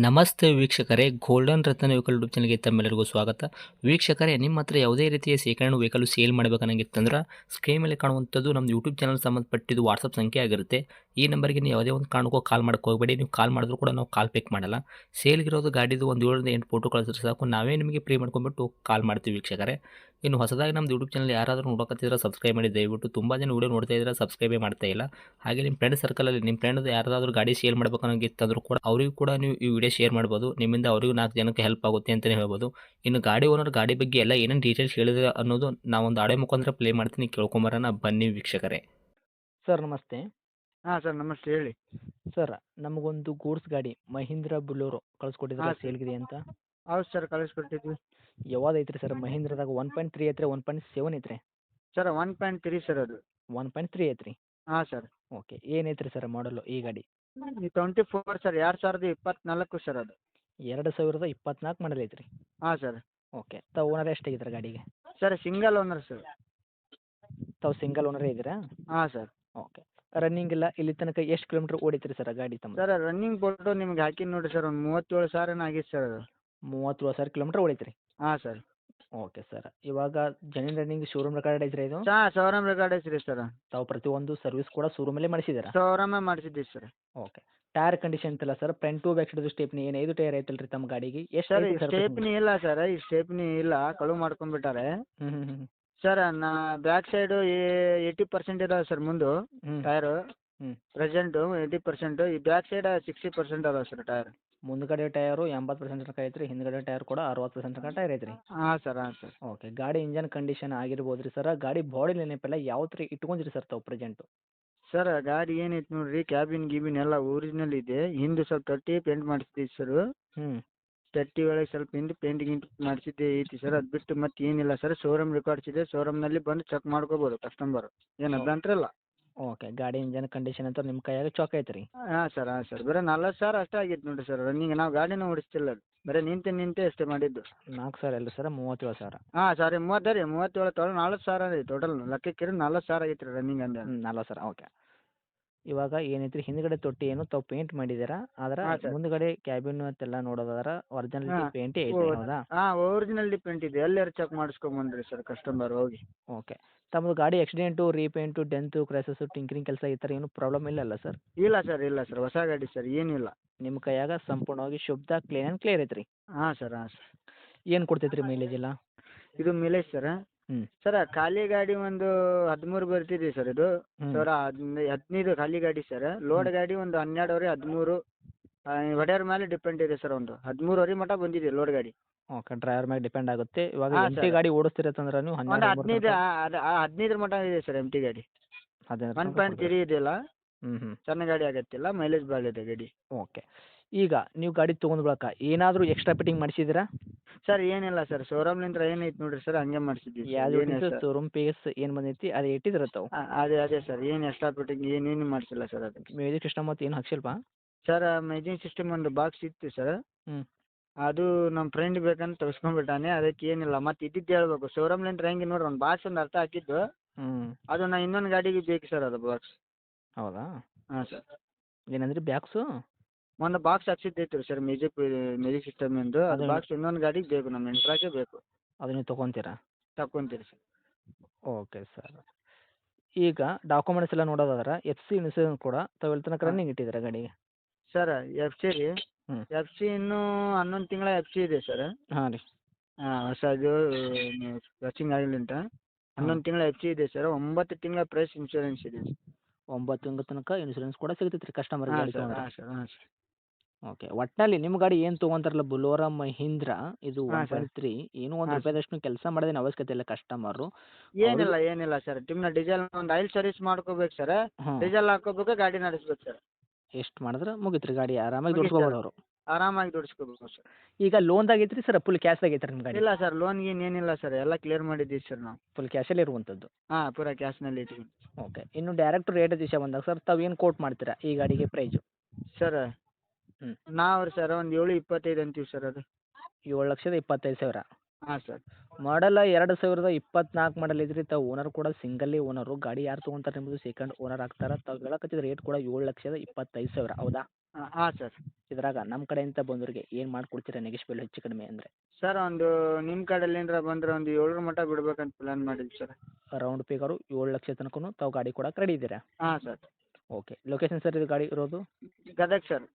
ನಮಸ್ತೆ ವೀಕ್ಷಕರೇ, ಗೋಲ್ಡನ್ ರತ್ನ vehicle YouTube ಚಾನಲ್ಗೆ ತಮ್ಮೆಲ್ಲರಿಗೂ ಸ್ವಾಗತ. ವೀಕ್ಷಕರೇ, ನಿಮ್ಮ ಹತ್ರ ಯಾವುದೇ ರೀತಿಯ ಸೆಕೆಂಡ್ ವೆಹಿಕಲ್ ಸೇಲ್ ಮಾಡಬೇಕನ್ನಂಗಿತ್ತಂದ್ರೆ ಸ್ಕ್ರೀನ್ ಮೇಲೆ ಕಾಣುವಂಥದ್ದು ನಮ್ಮ ಯೂಟ್ಯೂಬ್ ಚಾನಲ್ ಸಂಬಂಧಪಟ್ಟಿದ್ದು ವಾಟ್ಸಪ್ ಸಂಖ್ಯೆ ಆಗಿರುತ್ತೆ. ಈ ನಂಬರ್ಗೆ ನೀವು ಯಾವುದೇ ಒಂದು ಕಾರಣಕ್ಕೂ ಕಾಲ್ ಮಾಡಕ್ಕೆ ಹೋಗಬೇಡಿ. ನೀವು ಕಾಲ್ ಮಾಡಿದ್ರು ಕೂಡ ನಾವು ಕಾಲ್ ಪಿಕ್ ಮಾಡಲ್ಲ. ಸೇಲ್ಗಿರೋದು ಗಾಡಿದು ಒಂದು 7ರಿಂದ 8 ಫೋಟೋ ಕಳಿಸಿದ್ರೆ ಸಾಕು, ನಾವೇ ನಿಮಗೆ ಪ್ರೀ ಮಾಡ್ಕೊಂಡ್ಬಿಟ್ಟು ಕಾಲ್ ಮಾಡ್ತೀವಿ ವೀಕ್ಷಕರೇ. ಇನ್ನು ಹೊಸದಾಗಿ ನಮ್ಮದು ಯೂಟ್ಯೂಬ್ ಚಾನಲ್ ಯಾರಾದರೂ ನೋಡೋಕತ್ತಿದ್ರೆ ಸಬ್ಸ್ಕ್ರೈಬ್ ಮಾಡಿ ದಯವಿಟ್ಟು. ತುಂಬ ಜನ ವೀಡಿಯೋ ನೋಡ್ತಾ ಇದ್ದಾರೆ, ಸಬ್ಸ್ಕ್ರೈಬೇ ಮಾಡ್ತಾ ಇಲ್ಲ. ಹಾಗೆ ನಿಮ್ಮ ಫ್ರೆಂಡ್ ಸರ್ಕಲಲ್ಲಿ ನಿಮ್ಮ ಫ್ರೆಂಡ್ ಯಾರಾದರೂ ಗಾಡಿ ಸೇಲ್ ಮಾಡಬೇಕನ್ನೋಂಗಿತ್ತಂದ್ರೂ ಕೂಡ ಅವರಿಗೂ ಕೂಡ ನೀವು ಈ ವಿಡಿಯೋ ಶೇರ್ ಮಾಡ್ಬೋದು. ನಿಮ್ಮಿಂದ ಅವರಿಗೂ 4 ಜನಕ್ಕೆ ಹೆಲ್ಪ್ ಆಗುತ್ತೆ ಅಂತಲೇ ಹೇಳ್ಬೋದು. ಇನ್ನು ಗಾಡಿ ಓನರ್ ಗಾಡಿ ಬಗ್ಗೆ ಎಲ್ಲ ಏನೇನು ಡೀಟೇಲ್ಸ್ ಹೇಳಿದ್ರೆ ಅನ್ನೋದು ನಾವೊಂದು ಆಡಿಯೋ ಮುಖಾಂತರ ಪ್ಲೇ ಮಾಡ್ತೀನಿ, ಕೇಳ್ಕೊಂಬರೋಣ ಬನ್ನಿ ವೀಕ್ಷಕರೇ. ಸರ್ ನಮಸ್ತೆ. ಹಾಂ ಸರ್ ನಮಸ್ತೆ ಹೇಳಿ. ಸರ್, ನಮಗೊಂದು ಗೂಡ್ಸ್ ಗಾಡಿ ಮಹೀಂದ್ರ ಬುಲೋರೋ ಕಳಿಸ್ಕೊಟ್ಟಿದ್ರೆ ಹಾಂ ಸರ್. ಸೇಲ್ಗಿದೆ ಅಂತ. ಹೌದು ಸರ್ ಕಳಿಸ್ಕೊಟ್ಟಿದ್ವಿ. ಯಾವ್ದು ಐತ್ರಿ ಸರ್? ಮಹೀಂದ್ರದಾಗ 1.3 ಐತ್ರಿ, 1.7 ಐತ್ರಿ? ಸರ್ 1.3 ಸರ್ ಅದು. 1.3 ಐತ್ರಿ. ಹಾಂ ಸರ್. ಓಕೆ, ಏನೈತ್ರಿ ಸರ್ ಮಾಡಲು ಈ ಗಾಡಿ? ಈ 24 ಸರ್ 2024 ಸರ್ ಅದು. 2024 ಮಾಡಲ್ ಐತ್ರಿ. ಹಾಂ ಸರ್. ಓಕೆ, ತಾವು ಓನರ್ ಎಷ್ಟಾಗಿದ್ದಾರೆ ಗಾಡಿಗೆ? Sir single owner sir. ತಾವು ಸಿಂಗಲ್ ಓನರೇ ಇದ್ದೀರಾ? ಹಾಂ ಸರ್. ಓಕೆ. ರನ್ನಿಂಗ್ ಎಲ್ಲ ಇಲ್ಲಿ ತನಕ ಎಷ್ಟು ಕಿಲೋಮೀಟ್ರ್ ಓಡಿತ್ರಿ ಸರ್ ಗಾಡಿ ತಮ್ಮ? ಸರ್ ರನ್ನಿಂಗ್ ಫೋಟೋ ನಿಮ್ಗೆ ಹಾಕಿನಿ ನೋಡಿ ಸರ್, ಒಂದು 37,000 ಆಗಿತ್ತು ಸರ್ ಅದು. 37,000 ಕಿಲೋಮೀಟ್ರ್ ಓಡೈತ್ರಿ. ಹಾಂ ಸರ್. Okay sir. ಇವಾಗ ಜೆನ್ಯೂನ್ ರನ್ನಿಂಗ್ ಶೋರೂಮ್ ರೆಕಾರ್ಡ್ ಐತ್ರಿ ಇದು? ಶೋರೂಮ್ ರೆಕಾರ್ಡ್ ಐತ್ರಿ ಸರ್. ತಾವು ಪ್ರತಿಯೊಂದು ಸರ್ವಿಸ್ ಕೂಡ ಶೋರೂಮಲ್ಲೇ ಮಾಡಿಸಿದ್ದೀರಾ? ಶೋರೂಮೇ ಮಾಡಿಸಿದ್ದೀವಿ ಸರ್. ಓಕೆ. ಟೈರ್ ಕಂಡೀಷನ್ ಅಂತಲ್ಲ sir, front to back side stepney ಏನು 5 ಟೈರ್ ಐತಲ್ರಿ ತಮ್ಮ ಗಾಡಿಗೆ? ಎಷ್ಟು ಸರ್ ಐತ್ರಿ ಸರ್? ಸ್ಟೇಪ್ನಿ ಇಲ್ಲ ಸರ್, ಈ ಸ್ಟೇಪ್ನಿ ಇಲ್ಲ, ಕಳುವು ಮಾಡ್ಕೊಂಡ್ಬಿಟ್ಟಾರೆ. ಹ್ಞೂ. ಸರ್ ಬ್ಯಾಕ್ ಸೈಡು 80% ಇದಾವೆ ಸರ್ ಮುಂದು ಹ್ಞೂ. ಟೈರು. ಹ್ಞೂ. ಪ್ರೆಸೆಂಟು 80%, ಈ ಬ್ಯಾಕ್ ಸೈಡ್ 60% ಅದಾವೆ ಸರ್ ಟೈರ್. ಮುಂದ್ಗಡೆ ಟೈರು 80% ತನಕ ಐತ್ರಿ, ಹಿಂದ್ಗಡೆ ಟೈರ್ ಕೂಡ 60% ತನಕ ಟೈರ್ ಐತ್ರಿ. ಹಾಂ ಸರ್. ಹಾಂ ಸರ್. ಓಕೆ. ಗಾಡಿ ಇಂಜನ್ ಕಂಡೀಷನ್ ಆಗಿರ್ಬೋದು ರೀ ಸರ್. ಗಾಡಿ ಬಾಡಿ ನೆನಪೆಲ್ಲ ಯಾವ ಥರ ಇಟ್ಕೊಂಡ್ರಿ ಸರ್ ತಾವು ಪ್ರೆಸೆಂಟು? ಸರ್ ಗಾಡಿ ಏನೈತೆ ನೋಡಿರಿ, ಕ್ಯಾಬಿನ್ ಗೀಬಿನ್ ಎಲ್ಲ ಒರಿಜಿನಲ್ ಇದೆ. ಹಿಂದೆ ಸ್ವಲ್ಪ ತೊಟ್ಟಿ ಪೇಂಟ್ ಮಾಡಿಸಿದ್ದೀವಿ ಸರ್. ಹ್ಞೂ. ತೊಟ್ಟಿ ಒಳಗೆ ಸ್ವಲ್ಪ ಹಿಂದೆ ಪೇಂಟ್ ಗಿಂಟ್ ಮಾಡಿಸಿದ್ದೆ ಐತಿ ಸರ್. ಅದು ಬಿಟ್ಟು ಮತ್ತೆ ಏನಿಲ್ಲ ಸರ್. ಶೋರೂಮ್ ರೆಕಾರ್ಡ್ಸ್ ಇದೆ, ಶೋರೂಮ್ನಲ್ಲಿ ಬಂದು ಚೆಕ್ ಮಾಡ್ಕೋಬೋದು ಕಸ್ಟಮರು, ಏನು ಅಭ್ಯಂತರ ಇಲ್ಲ. ಓಕೆ. ಗಾಡಿ ಇಂಜನ್ ಕಂಡೀಷನ್ ಅಂತ ನಿಮ್ಮ ಕೈಯಾಗ ಚೊಕ್ ಐತ್ರಿ? ಹಾಂ ಸರ್. ಹಾಂ ಸರ್. ಬರೀ 40,000 ಅಷ್ಟೇ ಆಗಿತ್ತು ನೋಡಿರಿ ಸರ್ ರನ್ನಿಂಗ್. ನಾವು ಗಾಡಿನೂ ಓಡಿಸ್ತಿಲ್ಲ ಅದು, ಬರೀ ನಿಂತೆ ಅಷ್ಟೇ ಮಾಡಿದ್ದು. 4,000 ಅಲ್ಲ ಸರ್, 37,000. ಹಾಂ ಸಾರಿ 30 ರೀ, 37 ತೊಗೊಳ್ಳಿ 40,000 ರೀ ಟೋಟಲ್ ಲೆಕ್ಕಕ್ಕೆ 40,000 ಆಗೈತೆ ರೀ ರನ್ನಿಂಗ್ ಅಂದೆ. 40,000. ಓಕೆ. ಇವಾಗ ಏನೈತ್ರಿ, ಹಿಂದ್ಗಡೆ ತೊಟ್ಟಿ ಏನು ತಾವು ಪೇಂಟ್ ಮಾಡಿದ್ದೀರಾ, ಆದ್ರೆ ಹಾಂ ಸರ್. ಮುಂದ್ಗಡೆ ಕ್ಯಾಬಿನ್ ಅಂತೆಲ್ಲ ನೋಡೋದಾದ್ರೆ ಒರಿಜಿನಾಲಿಟಿ ಹಾಂ. ಪೇಂಟೇ ಐತ್ರಿ, ಹೌದಾ? ಹಾಂ ಒರಿಜಿನಲ್ ಡಿಪೆಂಟ್ ಇದೆ. ಎಲ್ಲಾರು ಚೆಕ್ ಮಾಡಿಸ್ಕೊಂಬಂದ್ರಿ ಸರ್ ಕಸ್ಟಮರ್ ಹೋಗಿ. ಓಕೆ. ತಮ್ಮದು ಗಾಡಿ ಆಕ್ಸಿಡೆಂಟು, ರೀಪೇಂಟು, ಡೆಂತು, ಕ್ರ್ಯಾಸಸ್ಸು, ಟಿಂಕರಿಂಗ್ ಕೆಲಸ ಈ ಥರ ಏನು ಪ್ರಾಬ್ಲಮ್ ಇಲ್ಲಲ್ಲ ಸರ್? ಇಲ್ಲ ಸರ್. ಇಲ್ಲ ಸರ್, ಹೊಸ ಗಾಡಿ ಸರ್, ಏನಿಲ್ಲ. ನಿಮ್ಮ ಕೈಯಾಗ ಸಂಪೂರ್ಣವಾಗಿ ಶುದ್ಧ ಕ್ಲೀನ್ ಆ್ಯಂಡ್ ಕ್ಲಿಯರ್ ಐತ್ರಿ. ಹಾಂ ಸರ್. ಹಾಂ ಸರ್. ಏನು ಕೊಡ್ತೈತ್ರಿ ಮೈಲೇಜ್ ಎಲ್ಲ? ಇದು ಮಿಲೇಜ್ ಸರ್. ಹ್ಞೂ. ಸರ್ ಖಾಲಿ ಗಾಡಿ ಒಂದು 13 ಬರ್ತಿದೆ ಸರ್ ಇದು. ಹ್ಞೂ. ಸರ್ 15 ಖಾಲಿ ಗಾಡಿ ಸರ್. ಲೋಡ್ ಗಾಡಿ ಒಂದು 12ವರೆ 13. ಹೊಡೆಯೋರ ಮೇಲೆ ಡಿಪೆಂಡ್ ಇದೆ ಸರ್. ಒಂದು 13ವರೆ ಮಟ್ಟ ಬಂದಿದೆ ಲೋಡ್ ಗಾಡಿ. ಓಕೆ. ಡ್ರೈವರ್ ಮೇಲೆ ಡಿಪೆಂಡ್ ಆಗುತ್ತೆ. ಇವಾಗ ಹಾಂ ಎಂಟಿ ಸರ್. ಗಾಡಿ ಓಡಿಸ್ತಿರತ್ತಂದ್ರೆ ನೀವು ಒಂದು 12 15 15 ಮಟ್ಟ ಇದೆ ಸರ್ ಎಮ್ ಟಿ ಗಾಡಿ. 1.3 ಇದೆಯಲ್ಲ, ಹ್ಞೂ. ಸಣ್ಣ ಗಾಡಿ ಆಗತ್ತಿಲ್ಲ, ಮೈಲೇಜ್ ಭಾಳ ಇದೆ ಗಾಡಿ. ಓಕೆ. ಈಗ ನೀವು ಗಾಡಿ ತೊಗೊಂಡ್ ಬಳಿಕ ಏನಾದರೂ ಎಕ್ಸ್ಟ್ರಾ ಫಿಟ್ಟಿಂಗ್ ಮಾಡಿಸಿದ್ದೀರಾ? ಸರ್ ಏನಿಲ್ಲ ಸರ್, ಶೋರೂಮ್ಲಿಂದ ಏನೈತೆ ನೋಡಿರಿ ಸರ್ ಹಂಗೆ ಮಾಡಿಸಿದ್ದೀವಿ ಯಾವ್ದು ಏನಿಲ್ಲ ಸರ್. ಶೋರೂಮ್ ಪೇಸ್ ಏನು ಬಂದೈತಿ ಅದು ಇಟ್ಟಿದ್ರೆ ತಾವು? ಅದೇ ಸರ್, ಏನು ಎಕ್ಸ್ಟ್ರಾ ಫಿಟ್ಟಿಂಗ್ ಏನೇನು ಮಾಡಿಸಿಲ್ಲ ಸರ್ ಅದಕ್ಕೆ. ಮ್ಯೂಸಿಕ್ ಸಿಸ್ಟಮ್ ಮತ್ತು ಏನು ಹಾಕ್ಸಿಲ್ವಾ? ಸರ್ ಮ್ಯಾಜಿಕ್ ಸಿಸ್ಟಮ್ ಒಂದು ಬಾಕ್ಸ್ ಇತ್ತು ಸರ್. ಹ್ಞೂ. ಅದು ನಮ್ಮ ಫ್ರೆಂಡ್ ಬೇಕಂತ ತಗ್ಸ್ಕೊಂಡ್ಬಿಟ್ಟಾನೆ, ಅದಕ್ಕೆ ಏನಿಲ್ಲ. ಮತ್ತೆ ಇದ್ದಿದ್ದು ಹೇಳ್ಬೇಕು, ಶೋರೂಮ್ಲಿಂದ ಹೆಂಗೆ ನೋಡ್ರಿ ಒಂದು ಬಾಕ್ಸ್ ಒಂದು ಅರ್ಥ ಹಾಕಿದ್ದು, ಹ್ಞೂ. ಅದು ನಾ ಇನ್ನೊಂದು ಗಾಡಿಗೆ ಬೇಕು ಸರ್ ಅದು ಬಾಕ್ಸ್. ಹೌದಾ? ಹಾಂ ಸರ್. ಏನಂದ್ರಿ ಬ್ಯಾಕ್ಸು? ಒಂದು ಬಾಕ್ಸ್ ಹಾಕ್ಸಿದ್ದೈತೆ ರೀ ಸರ್ ಮ್ಯಾಜಿಕ್ ಸಿಸ್ಟಮಿಂದು. ಅದು ಅದು ಬಾಕ್ಸ್ ಇನ್ನೊಂದು ಗಾಡಿಗೆ ಬೇಕು, ನಮ್ಮ ಇಂಟ್ರಾಗೆ ಬೇಕು. ಅದು ನೀವು ತೊಗೊತೀರಾ? ತಕ್ಕೊಂತೀರಿ ಸರ್. Okay sir. ಈಗ ಡಾಕ್ಯುಮೆಂಟ್ಸ್ ಎಲ್ಲ ನೋಡೋದಾದ್ರೆ ಎಫ್ ಸಿ ಇನ್ಸೂರೆನ್ಸ್ ಕೂಡ ತಾವು ಎಲ್ಲಿ ತನಕ ಹಾಂ ರನ್ನಿಂಗ್ ಇಟ್ಟಿದ್ದೀರಾ ಗಾಡಿಗೆ? ಸರ್ ಎಫ್ ಸಿ ರೀ. ಹ್ಞೂ. ಎಫ್ ಸಿ ಇನ್ನೂ 11 ತಿಂಗಳ ಎಫ್ ಸಿ ಇದೆ ಸರ್. ಹಾಂ ರೀ. ಹಾಂ ಹೊಸದು ರಚಿಂಗ್ ಆಗಿಲ್ಲ ಅಂತ. ಹಾಂ. 11 ತಿಂಗಳ ಎಫ್ ಸಿ ಇದೆ ಸರ್. 9 ತಿಂಗಳ ಪ್ರೈಸ್ ಇನ್ಶೂರೆನ್ಸ್ ಇದೆ ಸರ್. 9 ತಿಂಗಳ ತನಕ ಇನ್ಸೂರೆನ್ಸ್ ಕೂಡ ಸಿಗ್ತೈತೆ ರೀ ಕಸ್ಟಮರ್ಗೆ ಹಾಂ ಗಾಡಿ ಸರ್. ತೊಗೊಂಡ್ರೆ? ಹಾಂ ಸರ್. ಹಾಂ ಸರ್. ಓಕೆ. ಒಟ್ಟಿನಲ್ಲಿ ನಿಮ್ಮ ಗಾಡಿ ಏನು ತೊಗೊಂತಾರಲ್ಲ ಬುಲೋರಾ ಮಹೀಂದ್ರ, ಇದು ಹಾಂ ಸರ್. 1.3 ಏನೂ ಒಂದು ಹಾಂ ಸರ್. ರೂಪಾಯಿದಷ್ಟು ಕೆಲಸ ಮಾಡೋದೇನು ಅವಶ್ಯಕತೆ ಇಲ್ಲ ಕಸ್ಟಮರು. ಏನಿಲ್ಲ ಸರ್. ನಿಮ್ಮ ಡೀಸೆಲ್ ಒಂದು ಆಯಿಲ್ ಸರ್ವಿಸ್ ಮಾಡ್ಕೋಬೇಕು ಸರ್. ಹಾಂ. ಡೀಸೆಲ್ ಹಾಕ್ಕೋಬೇಕು, ಗಾಡಿ ನಡೆಸ್ಬೇಕು ಸರ್. ಎಷ್ಟು ಮಾಡಿದ್ರೆ ಮುಗೀತು ರೀ, ಗಾಡಿ ಆರಾಮಾಗಿ ಮುಗೀತು ಸರ್. ದುಡ್ಸ್ಕೊಬೋದು ಅವರು. ಆರಾಮಾಗಿ ದುಡಿಸ್ಕೋಬೇಕು ಸರ್. ಈಗ ಲೋನ್ದಾಗ ಐತ್ರಿ ಸರ್, ಫುಲ್ ಕ್ಯಾಶ್ದಾಗ ಐತ್ರಿ ನಿಮ್ಮ ಗಾಡಿ? ಇಲ್ಲ ಸರ್, ಲೋನ್ ಗೀನ್ ಏನಿಲ್ಲ ಸರ್, ಎಲ್ಲ ಕ್ಲಿಯರ್ ಮಾಡಿದ್ದೀವಿ ಸರ್ ನಾವು. ಫುಲ್ ಕ್ಯಾಶಲ್ಲಿ ಇರುವಂಥದ್ದು. ಹಾಂ ಪೂರಾ ಕ್ಯಾಶ್ನಲ್ಲಿ ಇದ್ದೀವಿ. ಓಕೆ. ಇನ್ನು ಡೈರೆಕ್ಟ್ ರೇಟ್ ವಿಷಯ ಬಂದಾಗ ಸರ್ ತಾವು ಏನು ಕೋಟ್ ಮಾಡ್ತೀರಾ ಈ ಗಾಡಿಗೆ ಪ್ರೈಸು? ಸರ್ ಹ್ಞೂ. ನಾವು ರೀ ಸರ್ ಒಂದು 7.25 ಅಂತೀವಿ ಸರ್ ಅದು. 7,25,000. ಹಾಂ ಸರ್. ಮಾಡಲ್ಲ 2024 ಮಾಡಲ್ ಇದ್ರಿ. ತಾವು ಓನರ್ ಕೂಡ ಸಿಂಗಲ್ಲೇ ಓನರು. ಗಾಡಿ ಯಾರು ತೊಗೊಂತಾರೆ ನಿಮ್ಮದು ಸೆಕೆಂಡ್ ಓನರ್ ಆಗ್ತಾರೆ. ತಾವು ಹೇಳಕತ್ತಿದ ರೇಟ್ ಕೂಡ 7,25,000, ಹೌದಾ? ಹಾಂ ಸರ್. ಇದ್ರಾಗ ನಮ್ಮ ಕಡೆಯಿಂದ ಬಂದವ್ರಿಗೆ ಏನು ಮಾಡಿಕೊಡ್ತೀರಾ ನೆಗೆಶ್ಬಲ್ ಹೆಚ್ಚು ಕಡಿಮೆ ಅಂದರೆ? ಸರ್ ಒಂದು ನಿಮ್ಮ ಕಡೆಲಿಂದ ಬಂದ್ರೆ ಒಂದು 7 ಮಟ್ಟ ಬಿಡ್ಬೇಕಂತ ಪ್ಲ್ಯಾನ್ ಮಾಡಿದ್ವಿ ಸರ್. ರೌಂಡ್ ಫಿಗರು 7 ಲಕ್ಷ ತನಕನೂ ತಾವು ಗಾಡಿ ಕೊಡಕ್ಕೆ ರೆಡಿ ಇದ್ದೀರಾ? ಹಾಂ ಸರ್. ಓಕೆ. ಲೊಕೇಶನ್ ಸರ್ ಇದು ಗಾಡಿ ಇರೋದು? ಗದಗ ಸರ್.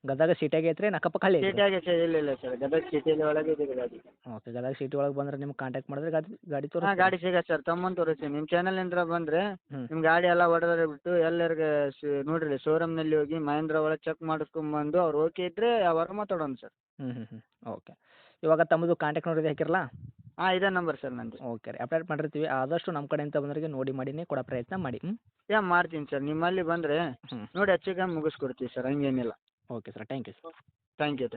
ಗದಗ ಸಿಟಿಯಾಗೆ ಐತ್ರಿ ಅಕ್ಕಪಕ್ಕ ಹಳ್ಳಿ ಐತ್ರಿ? ಸಿಟಿಯಾಗೆ ಸರ್, ಇಲ್ಲ ಸರ್, ಗದಗ ಸಿಟಿಯಲ್ಲಿ ಒಳಗೆ ಇದೆ ಗಾಡಿ. ಓಕೆ. ಗದಗ ಸಿಟಿ ಒಳಗೆ ಬಂದರೆ ನಿಮ್ಗೆ ಕಾಂಟ್ಯಾಕ್ಟ್ ಮಾಡಿದ್ರೆ ಗಾಡಿ ಗಾಡಿ ಹಾಂ, ತೋರಿಸ್ತೀರಾ? ಗಾಡಿ ಸಿಗತ್ತೆ ಸರ್, ತಮ್ಮಂದು ತೋರಿಸ್ತೀನಿ. ನಿಮ್ಮ ಚಾನಲಿಂದ ಬಂದರೆ ಹ್ಞೂ. ನಿಮ್ಮ ಗಾಡಿ ಎಲ್ಲ ಹೊಡೆದ್ರೆ ಬಿಟ್ಟು ಎಲ್ಲರಿಗೆ ನೋಡಿರಿ ಶೋರೂಮ್ನಲ್ಲಿ ಹೋಗಿ ಮಹೇಂದ್ರ ಒಳಗೆ ಚೆಕ್ ಮಾಡಿಸ್ಕೊಂಬಂದು ಅವ್ರು ಓಕೆ ಇದ್ದರೆ ಯಾವಾಗ ಮಾತಾಡೋಣ ಸರ್. ಹ್ಞೂ. ಓಕೆ. ಇವಾಗ ತಮ್ಮದು ಕಾಂಟ್ಯಾಕ್ಟ್ ನಂಬರ್ ಹಾಕಿರಲ್ಲ? ಹಾಂ, ಇದೇ ನಂಬರ್ ಸರ್ ನಂದು. ಓಕೆ ರೀ. ಅಪ್ಡೇಟ್ ಮಾಡಿರ್ತೀವಿ. ಆದಷ್ಟು ನಮ್ಮ ಕಡೆಯಿಂದ ಬಂದವರಿಗೆ ನೋಡಿ ಮಾಡಿನೇ ಕೊಡೋ ಪ್ರಯತ್ನ ಮಾಡಿ. ಮಾಡ್ತೀನಿ ಸರ್. ನಿಮ್ಮಲ್ಲಿ ಬಂದರೆ ಹ್ಞೂ. ನೋಡಿ ಹೆಚ್ಚು ಕಮ್ಮಿ ಮುಗಿಸ್ಕೊಡ್ತೀವಿ ಸರ್, ಹಂಗೇನಿಲ್ಲ. Okay sir. Thank you sir. Thank you.